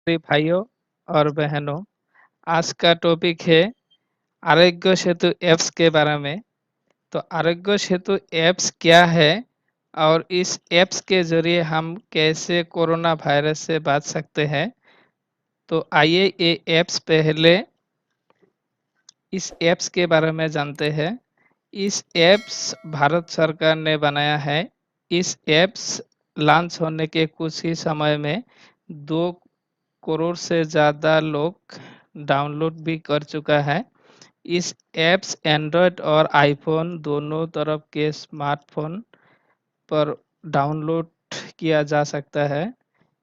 मेरे भाइयों और बहनों, आज का टॉपिक है आरोग्य सेतु ऐप्स के बारे में। तो आरोग्य सेतु ऐप्स क्या है और इस ऐप्स के जरिए हम कैसे कोरोना वायरस से बच सकते हैं। तो आइए ये ऐप्स पहले इस ऐप्स के बारे में जानते हैं। इस ऐप्स भारत सरकार ने बनाया है। इस ऐप्स लॉन्च होने के कुछ ही समय में 2 करोड़ से ज़्यादा लोग डाउनलोड भी कर चुका है। इस ऐप्स एंड्रॉयड और आईफोन दोनों तरफ के स्मार्टफोन पर डाउनलोड किया जा सकता है।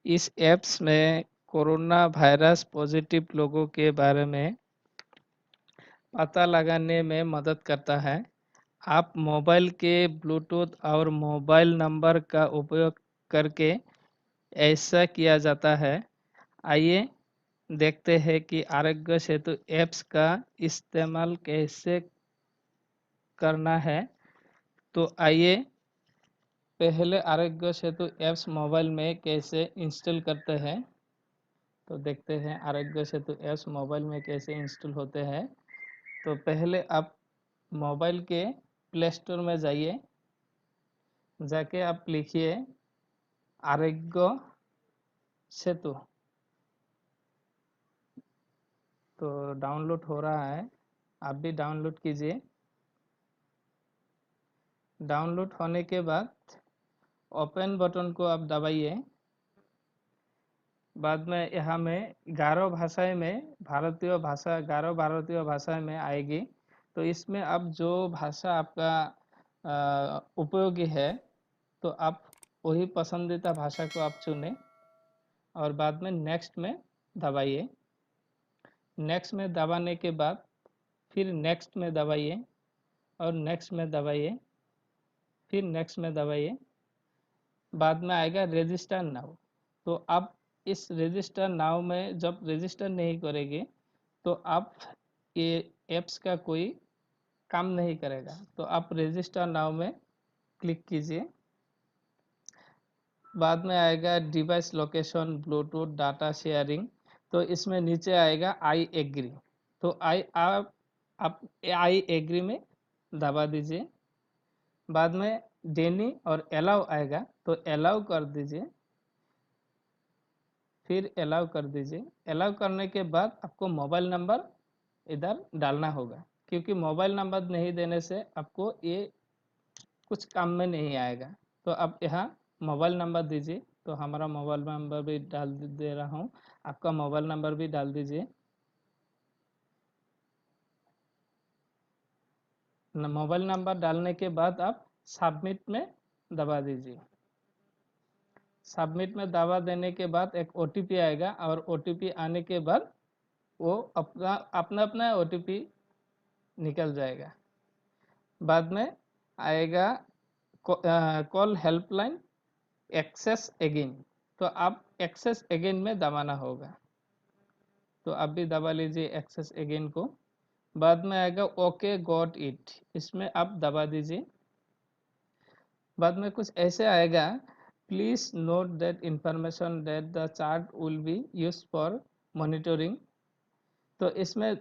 इस ऐप्स में कोरोना वायरस पॉजिटिव लोगों के बारे में पता लगाने में मदद करता है। आप मोबाइल के ब्लूटूथ और मोबाइल नंबर का उपयोग करके ऐसा किया जाता है। आइए देखते हैं कि आरोग्य सेतु ऐप्स का इस्तेमाल कैसे करना है। तो आइए पहले आरोग्य सेतु ऐप्स मोबाइल में कैसे इंस्टॉल करते हैं। तो देखते हैं आरोग्य सेतु ऐप्स मोबाइल में कैसे इंस्टॉल होते हैं। तो पहले आप मोबाइल के प्ले स्टोर में जाइए। जाके आप लिखिए आरोग्य सेतु। तो डाउनलोड हो रहा है, आप भी डाउनलोड कीजिए। डाउनलोड होने के बाद ओपन बटन को आप दबाइए। बाद में यहाँ में 11 भाषाएं में भारतीय भाषा 11 भारतीय भाषा में आएगी। तो इसमें अब जो भाषा आपका उपयोगी है, तो आप वही पसंदीदा भाषा को आप चुनें और बाद में नेक्स्ट में दबाइए। नेक्स्ट में दबाने के बाद फिर नेक्स्ट में दबाइए और नेक्स्ट में दबाइए, फिर नेक्स्ट में दबाइए। बाद में आएगा रजिस्टर नाउ। तो आप इस रजिस्टर नाउ में जब रजिस्टर नहीं करेंगे तो आप ये ऐप्स का कोई काम नहीं करेगा। तो आप रजिस्टर नाउ में क्लिक कीजिए। बाद में आएगा device location, Bluetooth, data sharing. तो इसमें नीचे आएगा आई एग्री। तो आप आई एग्री में दबा दीजिए। बाद में डेनी और अलाउ आएगा, तो अलाउ कर दीजिए, फिर अलाउ कर दीजिए। अलाउ करने के बाद आपको मोबाइल नंबर इधर डालना होगा, क्योंकि मोबाइल नंबर नहीं देने से आपको ये कुछ काम में नहीं आएगा। तो आप यहाँ मोबाइल नंबर दीजिए। तो हमारा मोबाइल नंबर भी डाल दे रहा हूँ, आपका मोबाइल नंबर भी डाल दीजिए। मोबाइल नंबर डालने के बाद आप सबमिट में दबा दीजिए। सबमिट में दबा देने के बाद एक ओटीपी आएगा और ओटीपी आने के बाद वो अपना अपना अपना ओटीपी निकल जाएगा। बाद में आएगा कॉल हेल्पलाइन एक्सेस अगेन। तो आप एक्सेस अगेन में दबाना होगा। तो आप भी दबा लीजिए एक्सेस अगेन को। बाद में आएगा ओके गॉट इट, इसमें आप दबा दीजिए। बाद में कुछ ऐसे आएगा, please note that information that the chart will be use for monitoring. तो इसमें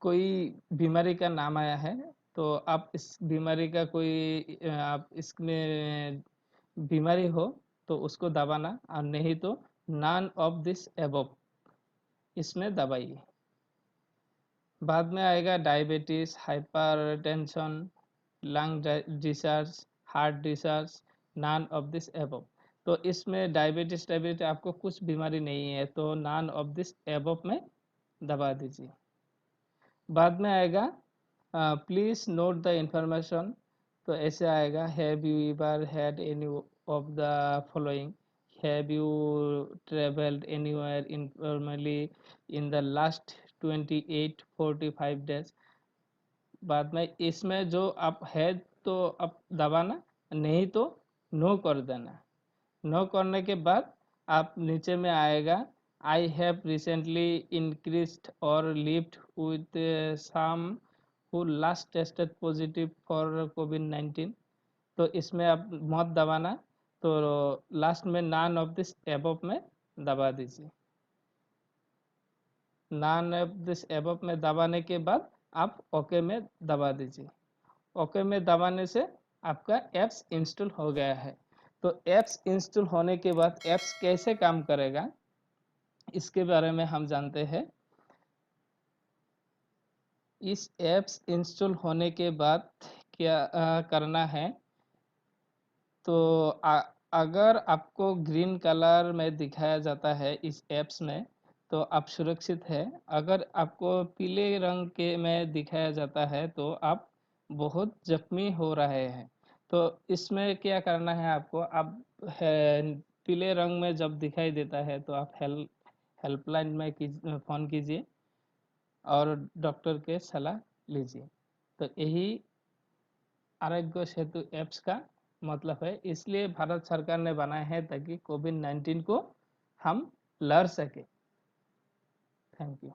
कोई बीमारी का नाम आया है। तो आप इस बीमारी का कोई आप इसमें बीमारी हो तो उसको दबाना, और नहीं तो नॉन ऑफ दिस एबव इसमें दबाइए। बाद में आएगा diabetes, hypertension, lung disease, heart disease, none of this above. तो इसमें डायबिटीज डायबिटीज आपको कुछ बीमारी नहीं है, तो नॉन ऑफ दिस एबव में दबा दीजिए। बाद में आएगा प्लीज नोट द इंफॉर्मेशन। तो ऐसे आएगा, have you ever had any of the following, have you travelled anywhere informally in the last 28-45 days. बाद में इसमें जो आप है तो आप दबाना, नहीं तो नो कर देना। नो करने के बाद आप नीचे में आएगा, आई हैव रिसेंटली इंक्रीज्ड और lived with some who last tested positive for कोविड-19। तो इसमें आप मत दबाना। तो लास्ट में नॉन ऑफ दिस एबव में दबा दीजिए। नॉन ऑफ दिस एबव में दबाने के बाद आप ओके में दबा दीजिए। ओके में दबाने से आपका एप्स इंस्टॉल हो गया है। तो एप्स इंस्टॉल होने के बाद एप्स कैसे काम करेगा इसके बारे में हम जानते हैं। इस एप्स इंस्टॉल होने के बाद क्या करना है, तो अगर आपको ग्रीन कलर में दिखाया जाता है इस एप्स में तो आप सुरक्षित है। अगर आपको पीले रंग के में दिखाया जाता है तो आप बहुत जख्मी हो रहे हैं। तो इसमें क्या करना है आपको, आप पीले रंग में जब दिखाई देता है तो आप हेल्पलाइन में फ़ोन कीजिए और डॉक्टर के सलाह लीजिए। तो यही आरोग्य सेतु ऐप्स का मतलब है। इसलिए भारत सरकार ने बनाए हैं ताकि कोविड 19 को हम लड़ सके। Thank you.